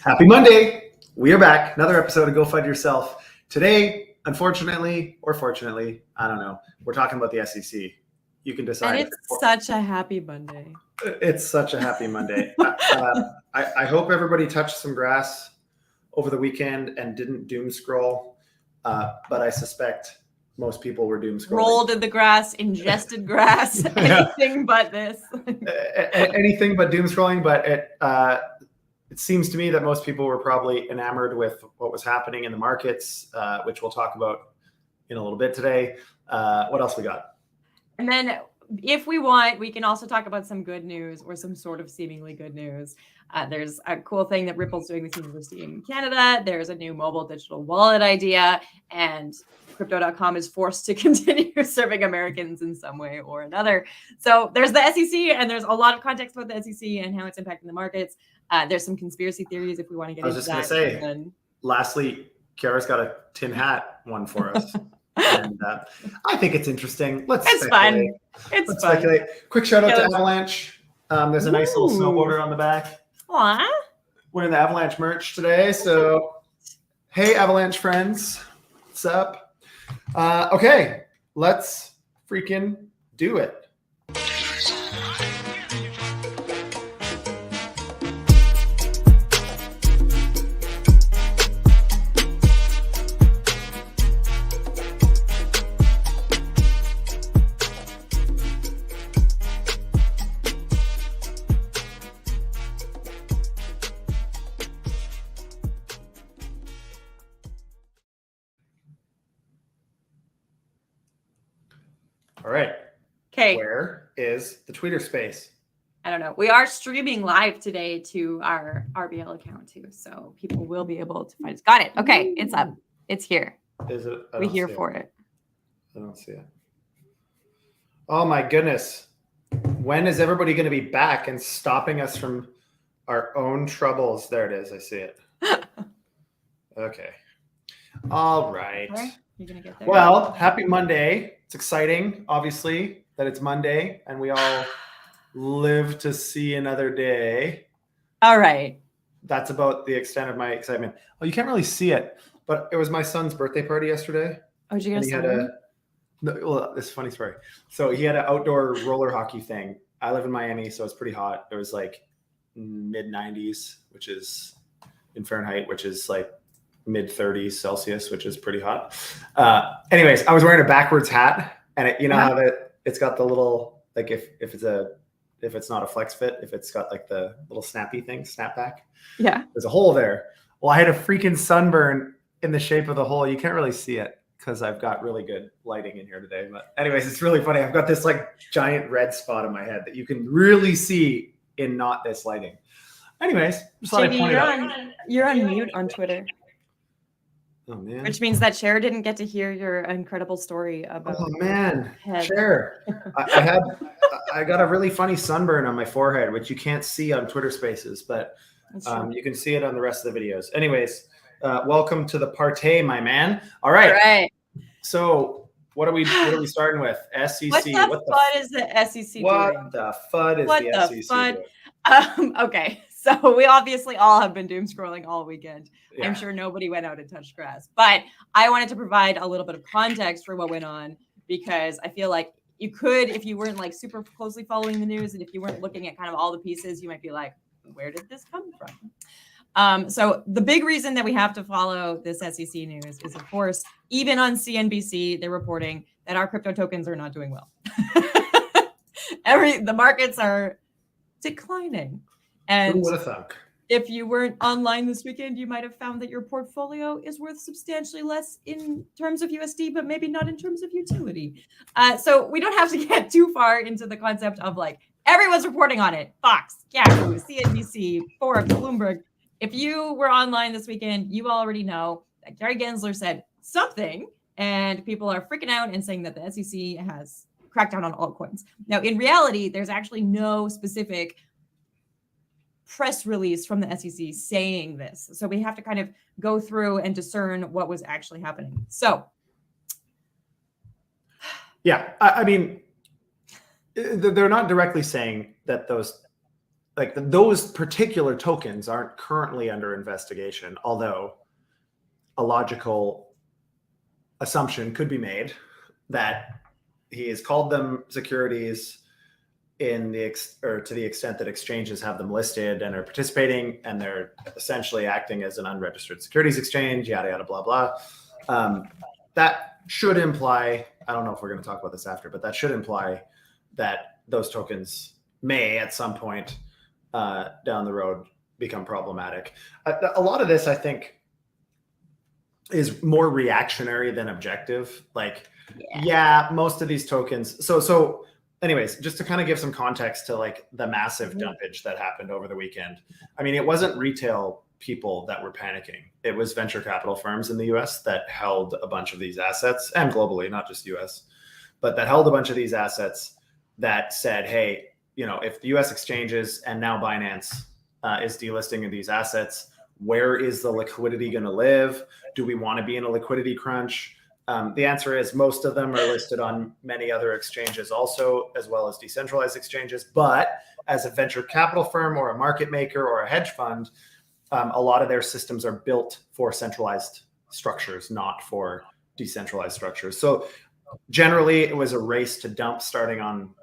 Happy Monday. We are back. Another episode of Go FUD Yourself. Today, unfortunately, or fortunately, I don't know, we're talking about the SEC. You can decide. And it's such a happy Monday. It's such a happy Monday. I hope everybody touched some grass over the weekend and didn't doom scroll. But I suspect most people were doom scrolling. Rolled in the grass, ingested grass, anything but this. Anything but doom scrolling. But it seems to me that most people were probably enamored with what was happening in the markets, which we'll talk about in a little bit today. What else we got? And then if we want, we can also talk about some good news or some sort of seemingly good news. There's a cool thing that Ripple's doing with University in Canada. There's a new mobile digital wallet idea, and crypto.com is forced to continue serving Americans in some way or another. So there's the SEC, and there's a lot of context about the SEC and how it's impacting the markets. There's some conspiracy theories if we want to get into that. I was just going to say, lastly, Kiara's got a tin hat one for us. And I think it's interesting. It's fun. It's fun. Speculate. Quick shout out to Avalanche. There's a nice little snowboarder on the back. Aww. Wearing the Avalanche merch today. So, hey, Avalanche friends. What's up? Okay, let's freaking do it. All right. Okay. Where is the Twitter space? I don't know. We are streaming live today to our RBL account too, so people will be able to find us. Got it. Okay, it's up. It's here. Is it? We're here for it. I don't see it. Oh my goodness. When is everybody going to be back and stopping us from our own troubles? There it is. I see it. Okay. All right. Okay. You're gonna get there. Well, happy Monday. It's exciting, obviously, that it's Monday and we all live to see another day. All right. That's about the extent of my excitement. Oh, you can't really see it, but it was my son's birthday party yesterday. Oh, did you get a son? Well, this is a funny story. So he had an outdoor roller hockey thing. I live in Miami, so it's pretty hot. It was like mid 90s, which is in Fahrenheit, which is like mid 30s Celsius, which is pretty hot. Anyways, I was wearing a backwards hat, and you know how that it's got the little, like if it's not a flex fit, if it's got like the little snappy thing, snapback. Yeah. There's a hole there. Well, I had a freaking sunburn in the shape of the hole. You can't really see it because I've got really good lighting in here today. But anyways, it's really funny. I've got this like giant red spot on my head that you can really see in not this lighting. Anyways, just thought I'd point it out. You're on mute on Twitter. Oh man! Which means that Cher didn't get to hear your incredible story about. Oh man, Cher! I got a really funny sunburn on my forehead, which you can't see on Twitter Spaces, but you can see it on the rest of the videos. Anyways, welcome to the party, my man. All right. All right. So what are we starting with? SEC. What the FUD is the SEC doing? What the FUD is the SEC doing? Okay. So we obviously all have been doom scrolling all weekend. Yeah. I'm sure nobody went out and touched grass, but I wanted to provide a little bit of context for what went on, because I feel like you could, if you weren't like super closely following the news and if you weren't looking at kind of all the pieces, you might be like, where did this come from? So the big reason that we have to follow this SEC news is, of course, even on CNBC, they're reporting that our crypto tokens are not doing well. The markets are declining. And who would have thunk? If you weren't online this weekend, you might have found that your portfolio is worth substantially less in terms of USD, but maybe not in terms of utility. So we don't have to get too far into the concept of like everyone's reporting on it. Fox, Yahoo, CNBC, Forbes, Bloomberg. If you were online this weekend, you already know that Gary Gensler said something, and people are freaking out and saying that the SEC has cracked down on altcoins. Now, in reality, there's actually no specific press release from the SEC saying this. So we have to kind of go through and discern what was actually happening. So. Yeah, I mean, they're not directly saying that those like those particular tokens aren't currently under investigation, although a logical assumption could be made that he has called them securities in the to the extent that exchanges have them listed and are participating, and they're essentially acting as an unregistered securities exchange, yada yada blah blah. That should imply, I don't know if we're going to talk about this after, but that should imply that those tokens may at some point down the road become problematic. A lot of this, I think, is more reactionary than objective. Like, yeah, most of these tokens. So anyways, just to kind of give some context to like the massive dumpage that happened over the weekend. I mean, it wasn't retail people that were panicking. It was venture capital firms in the US that held a bunch of these assets, and globally, not just US, but that held a bunch of these assets that said, hey, you know, if the US exchanges and now Binance is delisting of these assets, where is the liquidity going to live? Do we want to be in a liquidity crunch? The answer is most of them are listed on many other exchanges also, as well as decentralized exchanges. But as a venture capital firm or a market maker or a hedge fund, a lot of their systems are built for centralized structures, not for decentralized structures. So generally, it was a race to dump starting on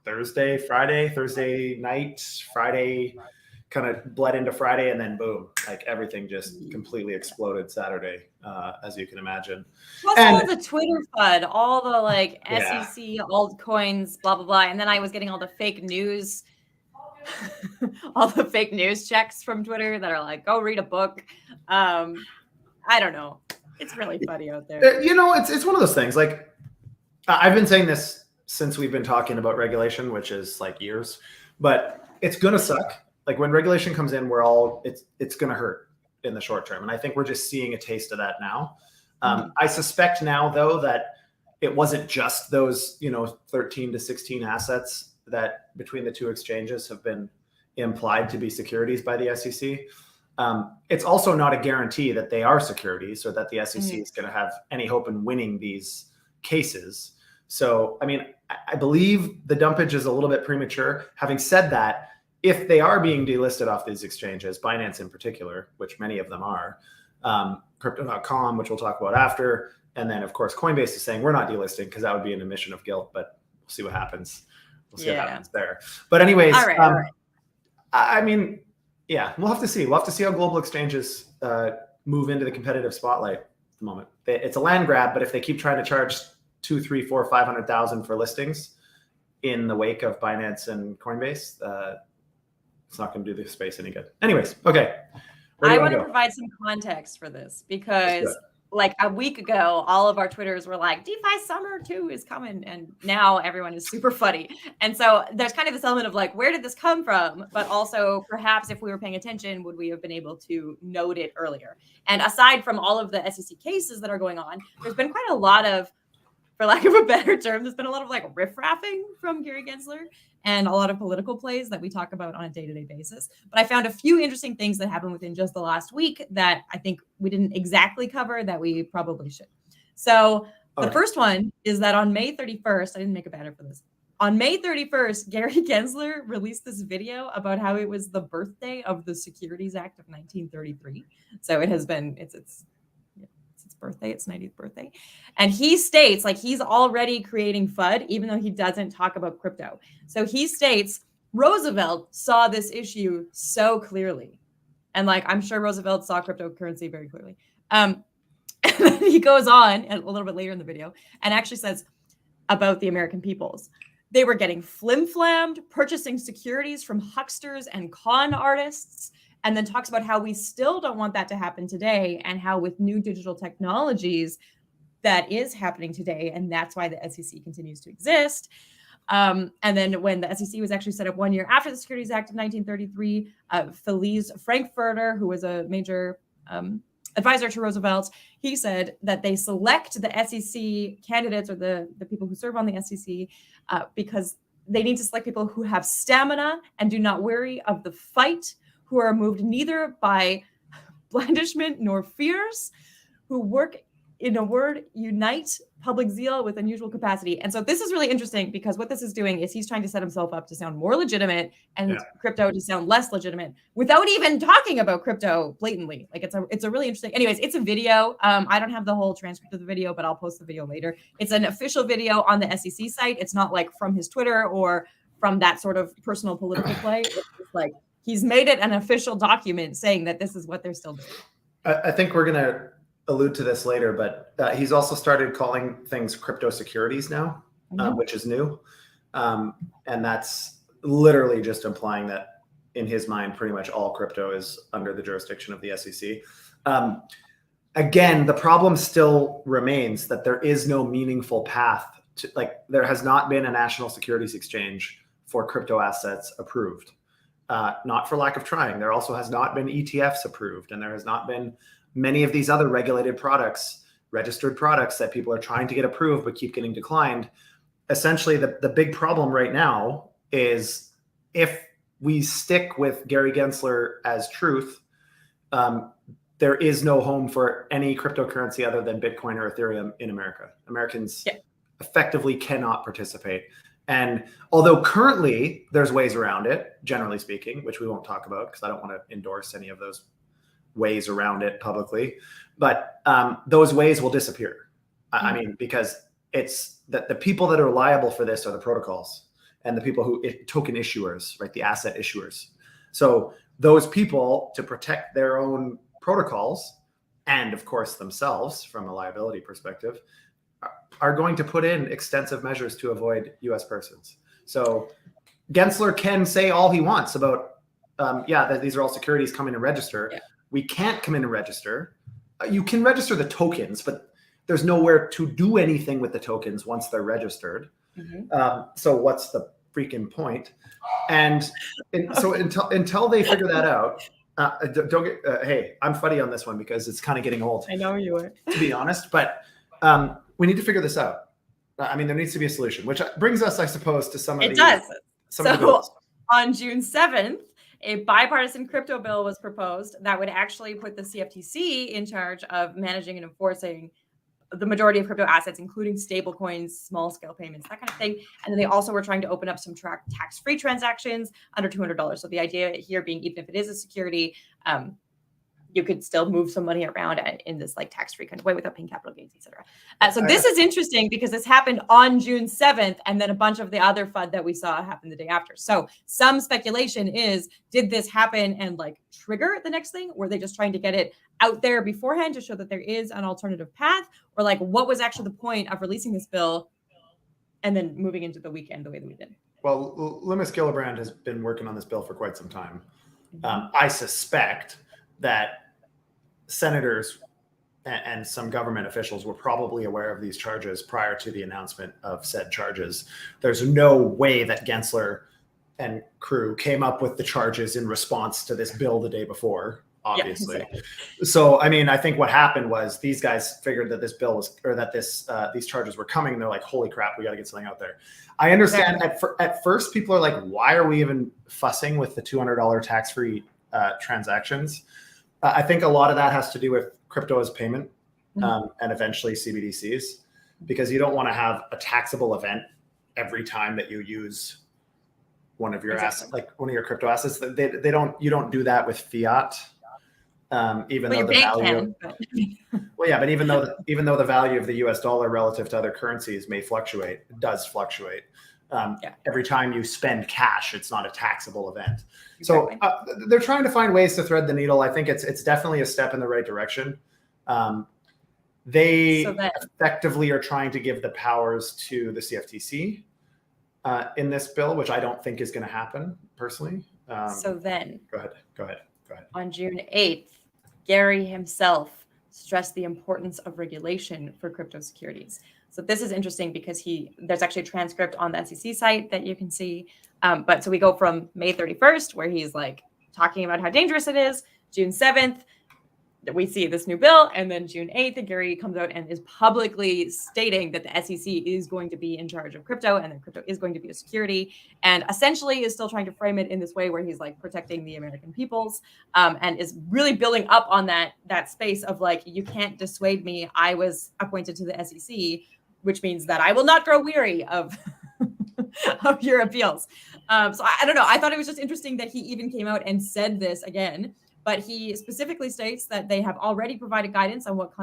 Thursday night, Friday kind of bled into Friday, and then boom, like everything just completely exploded Saturday, as you can imagine. Plus all the Twitter FUD, all the like SEC altcoins, blah, blah, blah. And then I was getting all the fake news, all the fake news checks from Twitter that are like, go read a book. I don't know. It's really funny out there. You know, it's one of those things. Like, I've been saying this since we've been talking about regulation, which is like years, but it's going to suck. Like when regulation comes in, it's going to hurt in the short term. And I think we're just seeing a taste of that now. I suspect now, though, that it wasn't just those, you know, 13 to 16 assets that between the two exchanges have been implied to be securities by the SEC. It's also not a guarantee that they are securities or that the SEC is going to have any hope in winning these cases. So, I mean, I believe the dumpage is a little bit premature. Having said that, if they are being delisted off these exchanges, Binance in particular, which many of them are, crypto.com, which we'll talk about after, and then, of course, Coinbase is saying we're not delisting because that would be an admission of guilt, but we'll see what happens. We'll see what happens there. But anyways, all right. I mean, yeah, we'll have to see. We'll have to see how global exchanges move into the competitive spotlight at the moment. It's a land grab, but if they keep trying to charge 2, 3, 4, 500,000 for listings in the wake of Binance and Coinbase, it's not going to do the space any good. Anyways, okay. I want to provide some context for this because like a week ago, all of our Twitters were like, DeFi Summer 2 is coming. And now everyone is super funny. And so there's kind of this element of like, where did this come from? But also perhaps if we were paying attention, would we have been able to note it earlier? And aside from all of the SEC cases that are going on, there's been quite a lot of, for lack of a better term, there's been a lot of like riffraffing from Gary Gensler and a lot of political plays that we talk about on a day-to-day basis. But I found a few interesting things that happened within just the last week that I think we didn't exactly cover that we probably should. So the first one is that on May 31st, I didn't make a banner for this. On May 31st, Gary Gensler released this video about how it was the birthday of the Securities Act of 1933. So it has been, it's birthday, its 90th birthday. And he states like he's already creating FUD, even though he doesn't talk about crypto. So he states Roosevelt saw this issue so clearly. And like, I'm sure Roosevelt saw cryptocurrency very clearly. And then he goes on a little bit later in the video and actually says about the American peoples. They were getting flim-flammed, purchasing securities from hucksters and con artists, and then talks about how we still don't want that to happen today and how with new digital technologies that is happening today. And that's why the SEC continues to exist. And then when the SEC was actually set up 1 year after the Securities Act of 1933, Felice Frankfurter, who was a major advisor to Roosevelt, he said that they select the SEC candidates or the people who serve on the SEC because they need to select people who have stamina and do not weary of the fight, who are moved neither by blandishment nor fears, who work in a word, unite public zeal with unusual capacity. And so this is really interesting because what this is doing is he's trying to set himself up to sound more legitimate and crypto to sound less legitimate without even talking about crypto blatantly. Like it's a really interesting, anyways, it's a video. I don't have the whole transcript of the video, but I'll post the video later. It's an official video on the SEC site. It's not like from his Twitter or from that sort of personal political play. It's just like he's made it an official document saying that this is what they're still doing. I think we're going to allude to this later, but he's also started calling things crypto securities now, which is new. And that's literally just implying that in his mind, pretty much all crypto is under the jurisdiction of the SEC. Again, the problem still remains that there is no meaningful path to, like, there has not been a national securities exchange for crypto assets approved. Not for lack of trying. There also has not been ETFs approved, and there has not been many of these other regulated products, registered products that people are trying to get approved but keep getting declined. Essentially, the big problem right now is if we stick with Gary Gensler as truth, there is no home for any cryptocurrency other than Bitcoin or Ethereum in America. Americans effectively cannot participate. And although currently there's ways around it, generally speaking, which we won't talk about because I don't want to endorse any of those ways around it publicly, but those ways will disappear. I mean, because it's that the people that are liable for this are the protocols and the people who token issuers, right? The asset issuers. So those people, to protect their own protocols and of course themselves from a liability perspective, are going to put in extensive measures to avoid US persons. So Gensler can say all he wants about, that these are all securities, come in and register. Yeah. We can't come in and register. You can register the tokens, but there's nowhere to do anything with the tokens once they're registered. So what's the freaking point? And so until they figure that out, don't get, hey, I'm funny on this one because it's kind of getting old. I know you are. To be honest, but we need to figure this out. I mean, there needs to be a solution, which brings us, I suppose, to some of the... It does. So on June 7th, a bipartisan crypto bill was proposed that would actually put the CFTC in charge of managing and enforcing the majority of crypto assets, including stable coins, small scale payments, that kind of thing. And then they also were trying to open up some tax-free transactions under $200. So the idea here being, even if it is a security, you could still move some money around in this like tax-free kind of way without paying capital gains, et cetera. So this is interesting because this happened on June 7th, and then a bunch of the other FUD that we saw happened the day after. So some speculation is, did this happen and like trigger the next thing? Were they just trying to get it out there beforehand to show that there is an alternative path? Or like, what was actually the point of releasing this bill and then moving into the weekend the way that we did? Well, Lemus Gillibrand has been working on this bill for quite some time. I suspect that senators and some government officials were probably aware of these charges prior to the announcement of said charges. There's no way that Gensler and crew came up with the charges in response to this bill the day before, obviously. Yeah, exactly. So, I mean, I think what happened was these guys figured that this bill was, or that these charges were coming. And they're like, holy crap, we got to get something out there. I understand at first people are like, why are we even fussing with the $200 tax-free transactions? I think a lot of that has to do with crypto as payment and eventually CBDCs, because you don't want to have a taxable event every time that you use one of your assets, like one of your crypto assets. You don't do that with fiat, even though the value. But even though the value of the US dollar relative to other currencies may fluctuate, it does fluctuate. Every time you spend cash, it's not a taxable event. Exactly. So they're trying to find ways to thread the needle. I think it's definitely a step in the right direction. They effectively are trying to give the powers to the CFTC in this bill, which I don't think is going to happen personally. So then go ahead. On June 8th, Gary himself stressed the importance of regulation for crypto securities. So this is interesting because there's actually a transcript on the SEC site that you can see. But so we go from May 31st, where he's like talking about how dangerous it is, June 7th, we see this new bill, and then June 8th, Gary comes out and is publicly stating that the SEC is going to be in charge of crypto, and that crypto is going to be a security, and essentially is still trying to frame it in this way where he's like protecting the American peoples, and is really building up on that space of like, you can't dissuade me. I was appointed to the SEC, which means that I will not grow weary of of your appeals. So I don't know. I thought it was just interesting that he even came out and said this again. But he specifically states that they have already provided guidance on what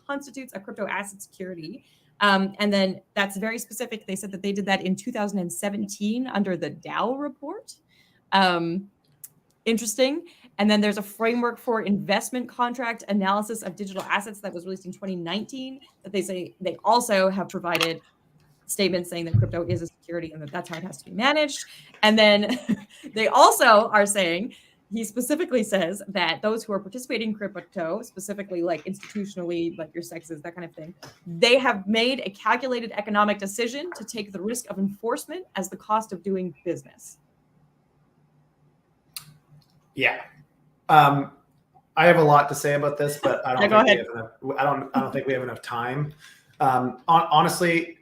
constitutes a crypto asset security. And then that's very specific. They said that they did that in 2017 under the Dow report. Interesting. And then there's a framework for investment contract analysis of digital assets that was released in 2019 that they say they also have provided statements saying that crypto is a security and that that's how it has to be managed. And then they also are saying, he specifically says that those who are participating in crypto, specifically like institutionally, like your sexes, that kind of thing, they have made a calculated economic decision to take the risk of enforcement as the cost of doing business. Yeah. I have a lot to say about this, but I don't think we have enough time. Honestly,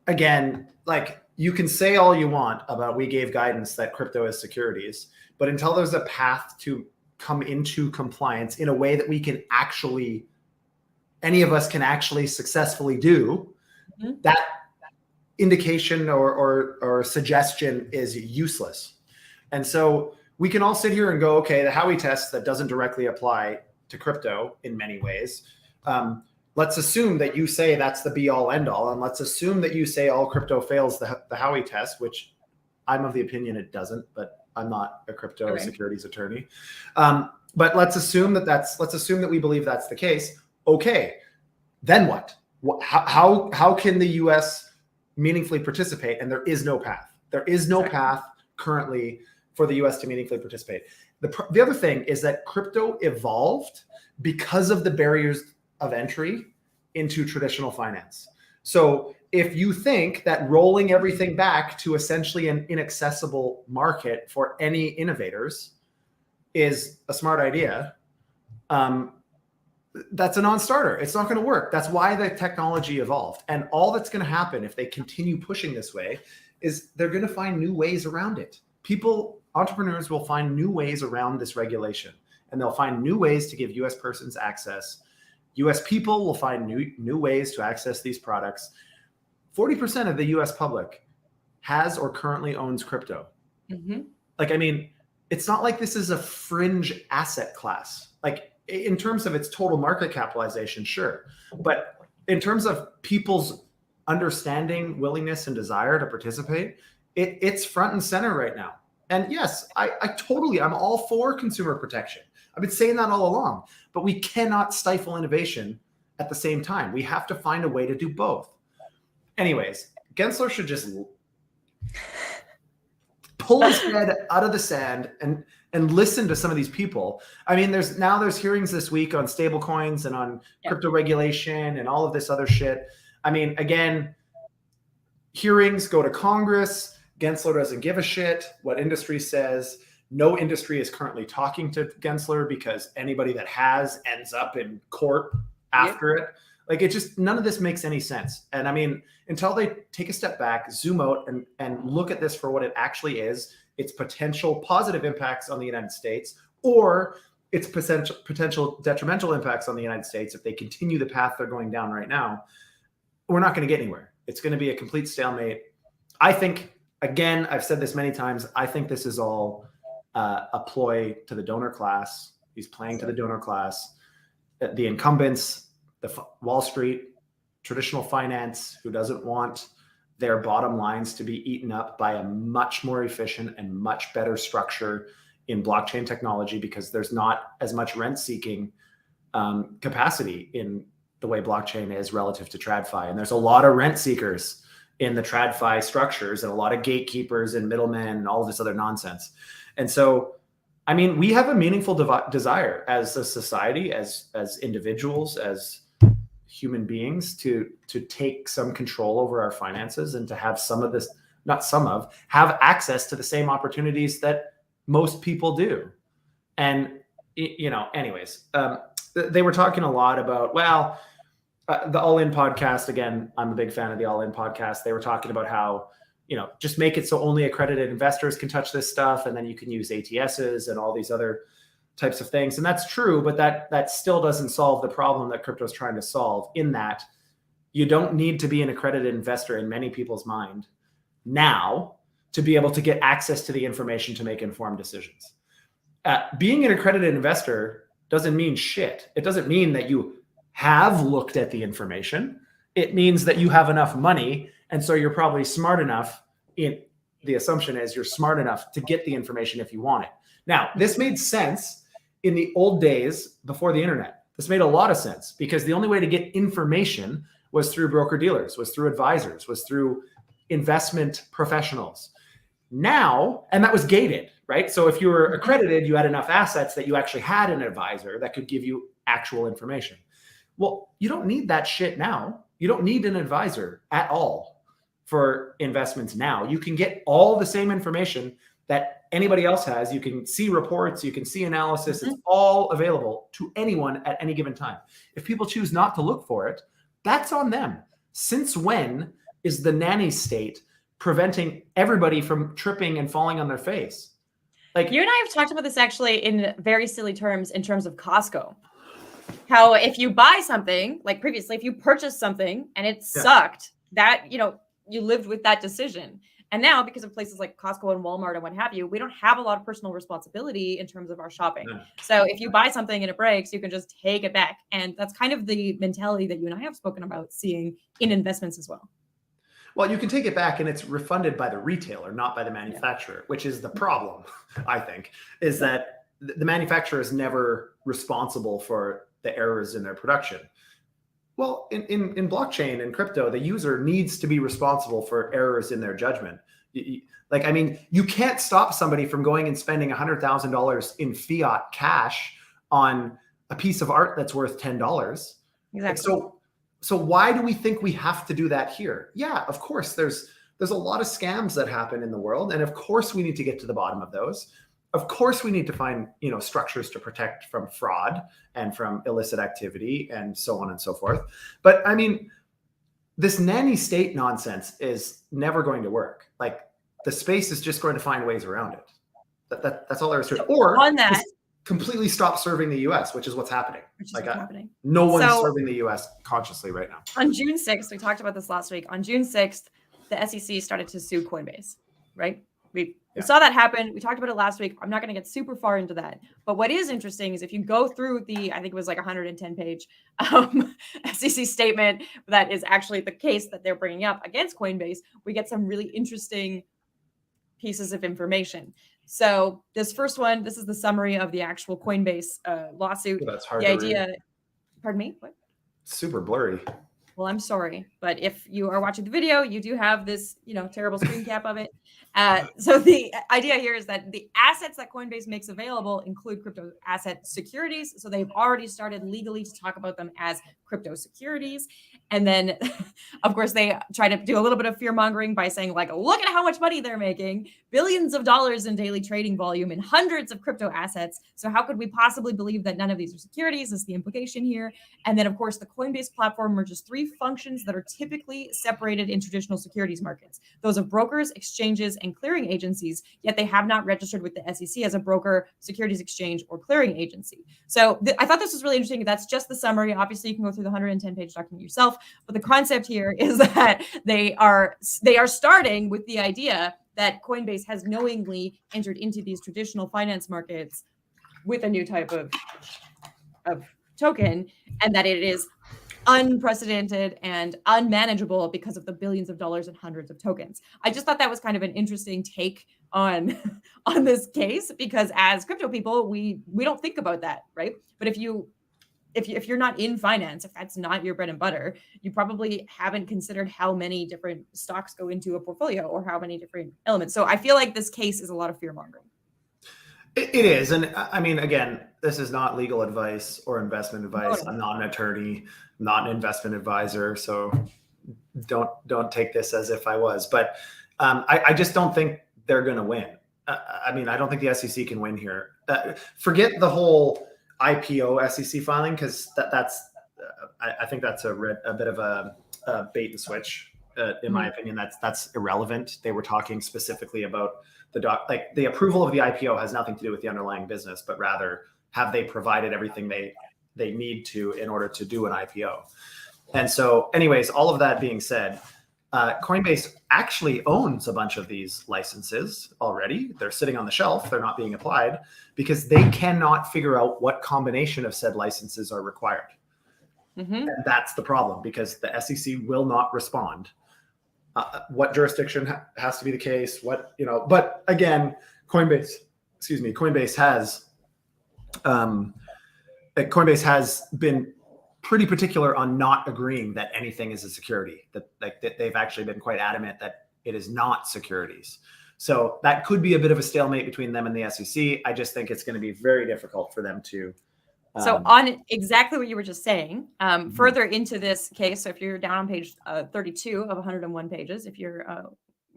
again, like you can say all you want about we gave guidance that crypto is securities, but until there's a path to come into compliance in a way that we can actually, any of us can actually successfully do, that indication or suggestion is useless. And so we can all sit here and go, okay, the Howey test that doesn't directly apply to crypto in many ways. Let's assume that you say that's the be all end all. And let's assume that you say all crypto fails the Howey test, which I'm of the opinion it doesn't, but I'm not a crypto securities attorney. But let's assume that we believe that's the case. Okay, then what? How can the US meaningfully participate? And there is no path. There is no path currently for the US to meaningfully participate. The other thing is that crypto evolved because of the barriers of entry into traditional finance. So if you think that rolling everything back to essentially an inaccessible market for any innovators is a smart idea, that's a non-starter. It's not going to work. That's why the technology evolved. And all that's going to happen if they continue pushing this way is they're going to find new ways around it. Entrepreneurs will find new ways around this regulation, and they'll find new ways to give US persons access. US people will find new ways to access these products. 40% of the US public has or currently owns crypto. Like, I mean, it's not like this is a fringe asset class. Like in terms of its total market capitalization, sure. But in terms of people's understanding, willingness, and desire to participate, it's front and center right now. And yes, I'm all for consumer protection. I've been saying that all along, but we cannot stifle innovation at the same time. We have to find a way to do both. Anyways, Gensler should just pull his head out of the sand and listen to some of these people. I mean, there's hearings this week on stable coins and on crypto regulation and all of this other shit. I mean, again, hearings go to Congress. Gensler doesn't give a shit what industry says. No industry is currently talking to Gensler because anybody that has ends up in court after it. Like, it just, none of this makes any sense. And I mean, until they take a step back, zoom out and look at this for what it actually is, its potential positive impacts on the United States, or its potential detrimental impacts on the United States if they continue the path they're going down right now, we're not going to get anywhere. It's going to be a complete stalemate. I think, again, I've said this many times, I think this is all a ploy to the donor class. He's playing to the donor class, the incumbents, the Wall Street, traditional finance, who doesn't want their bottom lines to be eaten up by a much more efficient and much better structure in blockchain technology, because there's not as much rent-seeking capacity in the way blockchain is relative to TradFi. And there's a lot of rent seekers in the TradFi structures, and a lot of gatekeepers and middlemen and all this other nonsense. And so, I mean, we have a meaningful desire as a society, as individuals, as human beings to take some control over our finances and to have some of this, have access to the same opportunities that most people do. And anyways, they were talking a lot about, well, the All In podcast, again, I'm a big fan of the All In podcast. They were talking about how, just make it so only accredited investors can touch this stuff. And then you can use ATSs and all these other types of things. And that's true, but that still doesn't solve the problem that crypto is trying to solve, in that you don't need to be an accredited investor in many people's mind now to be able to get access to the information to make informed decisions. Being an accredited investor doesn't mean shit. It doesn't mean that you have looked at the information. It means that you have enough money. And so you're probably smart enough, the assumption is you're smart enough to get the information if you want it. Now, this made sense in the old days before the internet. This made a lot of sense because the only way to get information was through broker dealers, was through advisors, was through investment professionals. Now, and that was gated, right? So if you were accredited, you had enough assets that you actually had an advisor that could give you actual information. Well, you don't need that shit now. You don't need an advisor at all for investments now. You can get all the same information that anybody else has. You can see reports, you can see analysis. It's all available to anyone at any given time. If people choose not to look for it, that's on them. Since when is the nanny state preventing everybody from tripping and falling on their face? Like, you and I have talked about this actually in very silly terms, in terms of Costco. How if you buy something, like previously, if you purchased something and it sucked, that, you lived with that decision. And now, because of places like Costco and Walmart and what have you, we don't have a lot of personal responsibility in terms of our shopping. So if you buy something and it breaks, you can just take it back. And that's kind of the mentality that you and I have spoken about seeing in investments as well. Well, you can take it back and it's refunded by the retailer, not by the manufacturer, which is the problem, I think, is that the manufacturer is never responsible for the errors in their production. Well, in blockchain and crypto, the user needs to be responsible for errors in their judgment. You can't stop somebody from going and spending $100,000 in fiat cash on a piece of art that's worth $10. Exactly. So why do we think we have to do that here? Yeah, of course, there's a lot of scams that happen in the world. And of course, we need to get to the bottom of those. Of course, we need to find, structures to protect from fraud and from illicit activity and so on and so forth. But this nanny state nonsense is never going to work. Like, the space is just going to find ways around it. That's all there is to it. Or on that, completely stop serving the US, which is what's happening. No one's serving the US consciously right now. On June 6th, we talked about this last week. On June 6th, the SEC started to sue Coinbase, right? We saw that happen. We talked about it last week. I'm not going to get super far into that. But what is interesting is if you go through I think it was like 110-page SEC statement that is actually the case that they're bringing up against Coinbase, we get some really interesting pieces of information. So this first one, this is the summary of the actual Coinbase lawsuit. That's hard the to idea, read. Pardon me? What? Super blurry. Well, I'm sorry, but if you are watching the video, you do have this, terrible screen cap of it. So the idea here is that the assets that Coinbase makes available include crypto asset securities. So they've already started legally to talk about them as crypto securities. And then, of course, they try to do a little bit of fear mongering by saying, like, look at how much money they're making, billions of dollars in daily trading volume and hundreds of crypto assets. So how could we possibly believe that none of these are securities is the implication here. And then, of course, the Coinbase platform merges three functions that are typically separated in traditional securities markets. Those of brokers, exchanges, and clearing agencies, yet they have not registered with the SEC as a broker, securities exchange, or clearing agency. So I thought this was really interesting. That's just the summary. Obviously, you can go through the 110-page document yourself, but the concept here is that they are starting with the idea that Coinbase has knowingly entered into these traditional finance markets with a new type of token, and that it is unprecedented and unmanageable because of the billions of dollars and hundreds of tokens. I just thought that was kind of an interesting take on this case, because as crypto people, we don't think about that, right? But if you're not in finance, if that's not your bread and butter, you probably haven't considered how many different stocks go into a portfolio or how many different elements. So I feel like this case is a lot of fear mongering. It is. And again, this is not legal advice or investment advice. I'm not an attorney, I'm not an investment advisor. So don't take this as if I was, but I just don't think they're going to win. I mean, I don't think the SEC can win here. Forget the whole IPO SEC filing, because that's I think that's a bit of a bait and switch. In my opinion, that's irrelevant. They were talking specifically about the approval of the IPO has nothing to do with the underlying business, but rather have they provided everything they need to in order to do an IPO. And so, anyways, all of that being said, Coinbase actually owns a bunch of these licenses already. They're sitting on the shelf. They're not being applied because they cannot figure out what combination of said licenses are required. And that's the problem, because the SEC will not respond. What jurisdiction has to be the case? But again, Coinbase has been pretty particular on not agreeing that anything is a security. That they've actually been quite adamant that it is not securities. So that could be a bit of a stalemate between them and the SEC. I just think it's going to be very difficult for them to. So on exactly what you were just saying, further into this case, so if you're down on page 32 of 101 pages, if you're a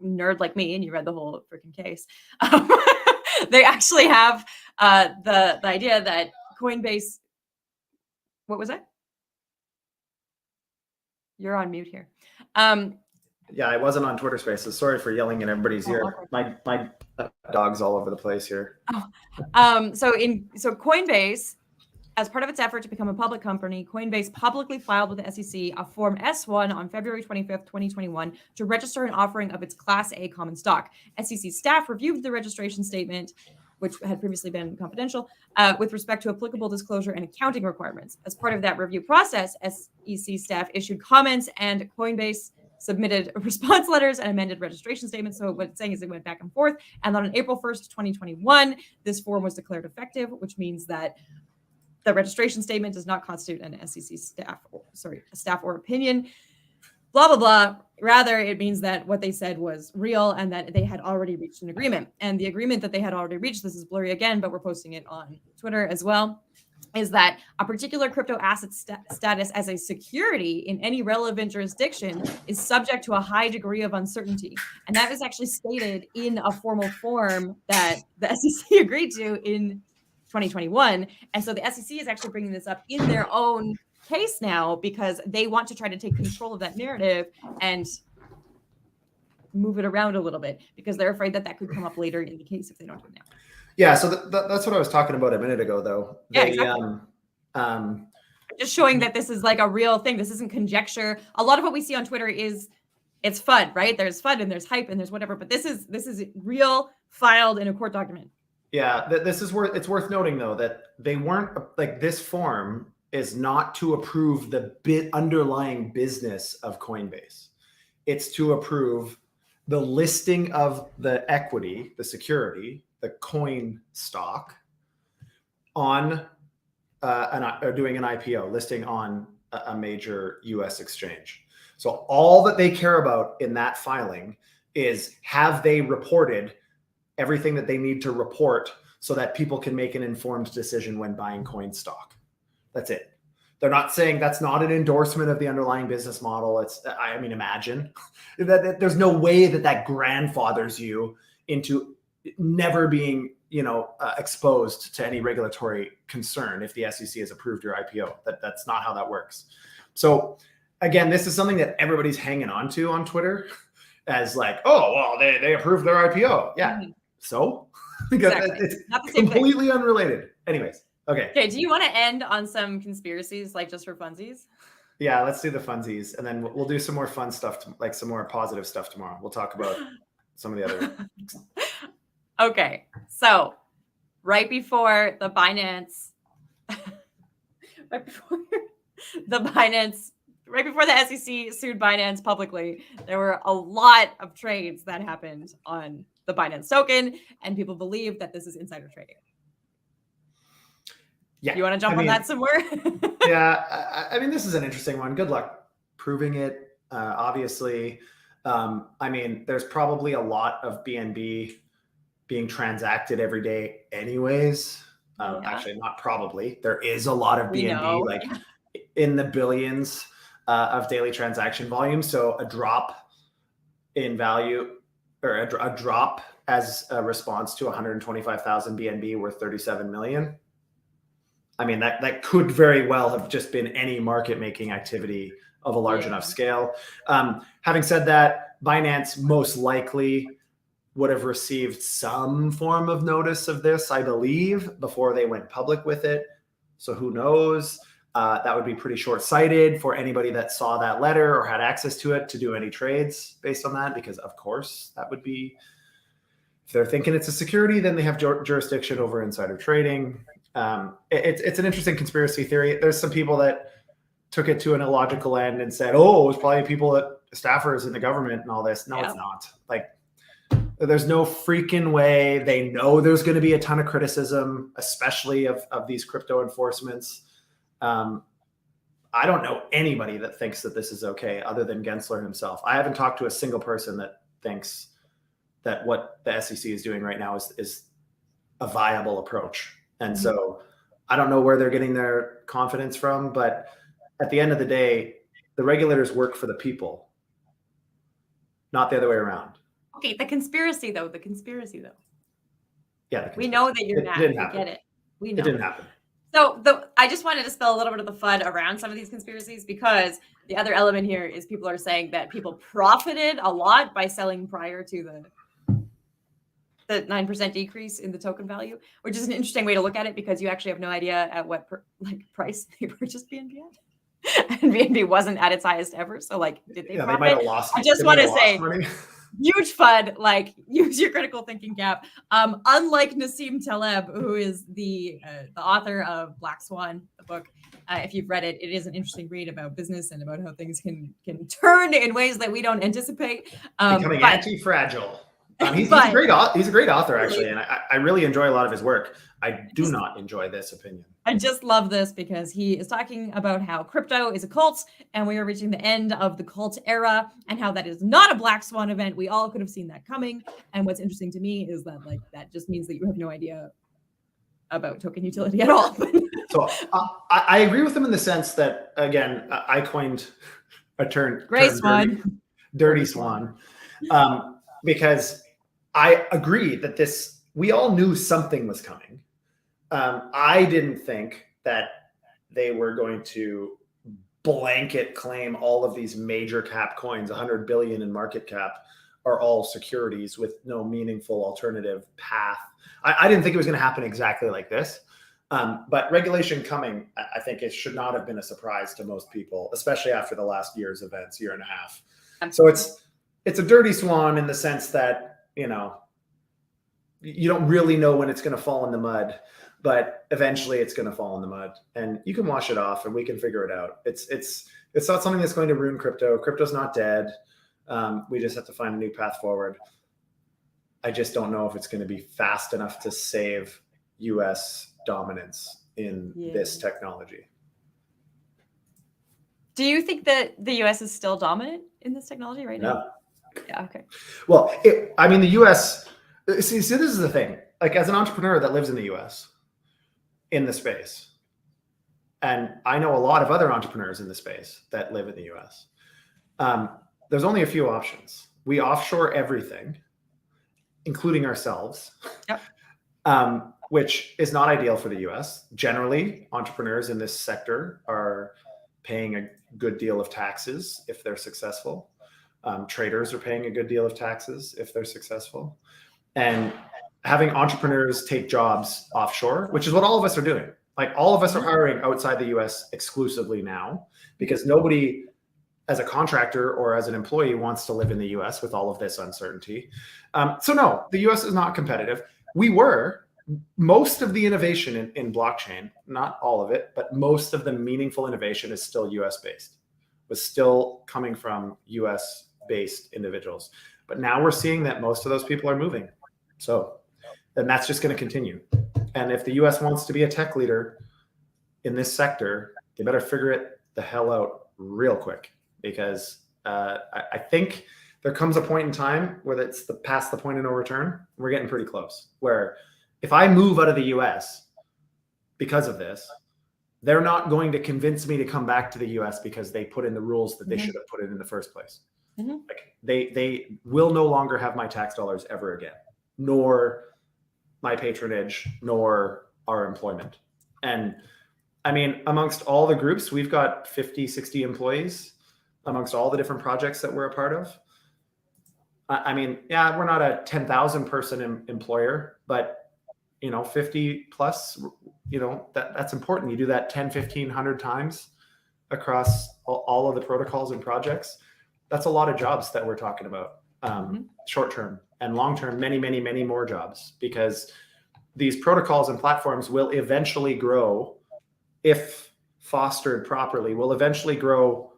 nerd like me and you read the whole freaking case, they actually have the idea that Coinbase, what was that? You're on mute here. Yeah, I wasn't on Twitter Spaces. Sorry for yelling in everybody's ear. My dog's all over the place here. So Coinbase, as part of its effort to become a public company, Coinbase publicly filed with the SEC a Form S-1 on February 25th, 2021, to register an offering of its Class A common stock. SEC staff reviewed the registration statement, which had previously been confidential, with respect to applicable disclosure and accounting requirements. As part of that review process, SEC staff issued comments, and Coinbase submitted response letters and amended registration statements. So what it's saying is it went back and forth. And then on April 1st, 2021, this form was declared effective, which means that the registration statement does not constitute an SEC staff or opinion, blah, blah, blah. Rather, it means that what they said was real and that they had already reached an agreement. And the agreement that they had already reached, this is blurry again, but we're posting it on Twitter as well, is that a particular crypto asset status as a security in any relevant jurisdiction is subject to a high degree of uncertainty. And that is actually stated in a formal form that the SEC agreed to in 2021. And so the SEC is actually bringing this up in their own case now because they want to try to take control of that narrative and move it around a little bit because they're afraid that that could come up later in the case if they don't do it now. Yeah, so that's what I was talking about a minute ago, though. Yeah, exactly. Just showing that this is like a real thing. This isn't conjecture. A lot of what we see on Twitter is it's FUD, right? There's FUD and there's hype and there's whatever, but this is real, filed in a court document. Yeah, it's worth noting though that they weren't like, this form is not to approve the underlying business of Coinbase. It's to approve the listing of the equity, the security, the coin stock on or doing an IPO, listing on a major US exchange. So all that they care about in that filing is, have they reported everything that they need to report so that people can make an informed decision when buying coin stock. That's it. They're not saying that's not an endorsement of the underlying business model. I mean, imagine that there's no way that grandfathers you into never being, exposed to any regulatory concern if the SEC has approved your IPO. That's not how that works. So again, this is something that everybody's hanging on to on Twitter as like, oh, well, they approved their IPO. Yeah. Mm-hmm. So exactly. It's not the same completely thing. Unrelated. Anyways. Okay. Do you want to end on some conspiracies, like just for funsies? Yeah, let's do the funsies, and then we'll do some more fun stuff, like some more positive stuff tomorrow. We'll talk about some of the other. Okay, so right before the SEC sued Binance publicly, there were a lot of trades that happened on the Binance token, and people believe that this is insider trading. Yeah. You want to jump on that some more? Yeah. I mean, this is an interesting one. Good luck proving it. Obviously, there's probably a lot of BNB being transacted every day anyways. Actually, not probably. There is a lot of BNB, like in the billions of daily transaction volume. So a drop in value or a drop as a response to 125,000 BNB worth 37 million. I mean, that could very well have just been any market making activity of a large enough scale. Having said that, Binance most likely would have received some form of notice of this, I believe, before they went public with it. So who knows? That would be pretty short-sighted for anybody that saw that letter or had access to it to do any trades based on that, because of course that would be, if they're thinking it's a security, then they have jurisdiction over insider trading. It's an interesting conspiracy theory. There's some people that took it to an illogical end and said, oh, it was probably people that staffers in the government and all this. No, it's not. Like, there's no freaking way. They know there's going to be a ton of criticism, especially of these crypto enforcements. I don't know anybody that thinks that this is okay other than Gensler himself. I haven't talked to a single person that thinks that what the SEC is doing right now is a viable approach. And so I don't know where they're getting their confidence from, but at the end of the day, the regulators work for the people, not the other way around. Okay, the conspiracy though. Yeah, we know that you're not. We get it. We know. It didn't happen. So I just wanted to spill a little bit of the FUD around some of these conspiracies, because the other element here is people are saying that people profited a lot by selling prior to the 9% decrease in the token value, which is an interesting way to look at it, because you actually have no idea at what price they purchased BNB at. And BNB wasn't at its highest ever. So did they profit? They might have lost. I just want to say, huge FUD, use your critical thinking cap. Unlike Nassim Taleb, who is the author of Black Swan, the book, if you've read it, it is an interesting read about business and about how things can turn in ways that we don't anticipate. Becoming anti-fragile. He's a great author, actually, and I really enjoy a lot of his work. I do not enjoy this opinion. I just love this because he is talking about how crypto is a cult and we are reaching the end of the cult era, and how that is not a Black Swan event. We all could have seen that coming. And what's interesting to me is that that just means that you have no idea about token utility at all. So I agree with him in the sense that, again, I coined a term, Gray Swan, dirty swan, because I agree that we all knew something was coming. I didn't think that they were going to blanket claim all of these major cap coins, 100 billion in market cap, are all securities with no meaningful alternative path. I didn't think it was going to happen exactly like this. But regulation coming, I think it should not have been a surprise to most people, especially after the last year's events, year and a half. So it's a dirty swan in the sense that, you don't really know when it's going to fall in the mud, but eventually it's going to fall in the mud, and you can wash it off and we can figure it out. It's not something that's going to ruin crypto. Crypto's not dead. We just have to find a new path forward. I just don't know if it's going to be fast enough to save US dominance in this technology. Do you think that the US is still dominant in this technology right now? No. Yeah, okay. Well, the US, see, this is the thing. As an entrepreneur that lives in the US, in the space, and I know a lot of other entrepreneurs in the space that live in the US, there's only a few options. We offshore everything, including ourselves, which is not ideal for the US. Generally, entrepreneurs in this sector are paying a good deal of taxes if they're successful. Traders are paying a good deal of taxes if they're successful. And having entrepreneurs take jobs offshore, which is what all of us are doing. All of us are hiring outside the US exclusively now, because nobody as a contractor or as an employee wants to live in the US with all of this uncertainty. So no, the US is not competitive. Most of the innovation in blockchain, not all of it, but most of the meaningful innovation is still US based, was still coming from US based individuals. But now we're seeing that most of those people are moving. So then that's just going to continue. And if the US wants to be a tech leader in this sector, they better figure it the hell out real quick, because I think there comes a point in time where it's past the point of no return. We're getting pretty close, where if I move out of the US because of this, they're not going to convince me to come back to the US because they put in the rules that they should have put in the first place. They will no longer have my tax dollars ever again. nor my patronage, nor our employment. And I mean, amongst all the groups, we've got 50, 60 employees amongst all the different projects that we're a part of. I mean, yeah, we're not a 10,000 person employer, but 50 plus, that's important. You do that 10, 15, 100 times across all of the protocols and projects. That's a lot of jobs that we're talking about, short term and long term, many, many, many more jobs, because these protocols and platforms will eventually grow, if fostered properly, will eventually grow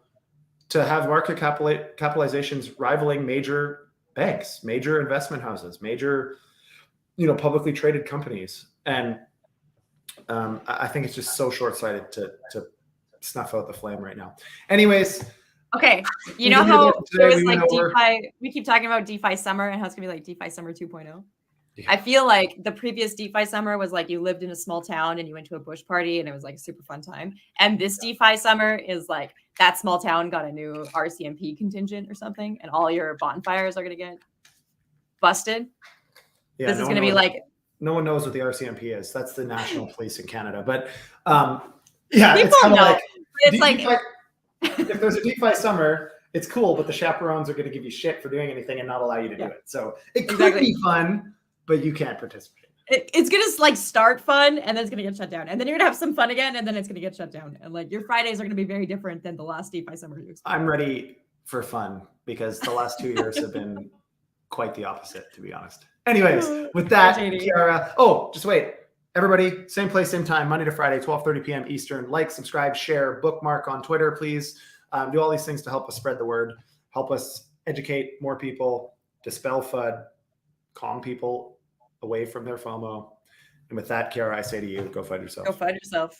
to have market capitalizations rivaling major banks, major investment houses, major, publicly traded companies. And I think it's just so short-sighted to snuff out the flame right now. Anyways. Okay. You know how there was like DeFi, we keep talking about DeFi summer and how it's gonna be like DeFi summer 2.0. I feel like the previous DeFi summer was like you lived in a small town and you went to a bush party and it was like a super fun time. And this DeFi summer is like that small town got a new RCMP contingent or something, and all your bonfires are going to get busted. Yeah, this is going to be like... No one knows what the RCMP is. That's the National Police in Canada. But yeah, people it's kind of know. like... It's like... if there's a DeFi summer, it's cool, but the chaperones are going to give you shit for doing anything and not allow you to do it. So it could be fun, but you can't participate. It's going to like start fun and then it's going to get shut down. And then you're going to have some fun again and then it's going to get shut down. And like your Fridays are going to be very different than the last DeFi summer you experienced. I'm ready for fun because the last 2 years have been quite the opposite, to be honest. Anyways, with that, Kiara, just wait. Everybody, same place, same time, Monday to Friday, 12:30 p.m. Eastern. Like, subscribe, share, bookmark on Twitter, please. Do all these things to help us spread the word, help us educate more people, dispel FUD, calm people away from their FOMO. And with that, Kiara, I say to you, go FUD yourself. Go FUD yourself.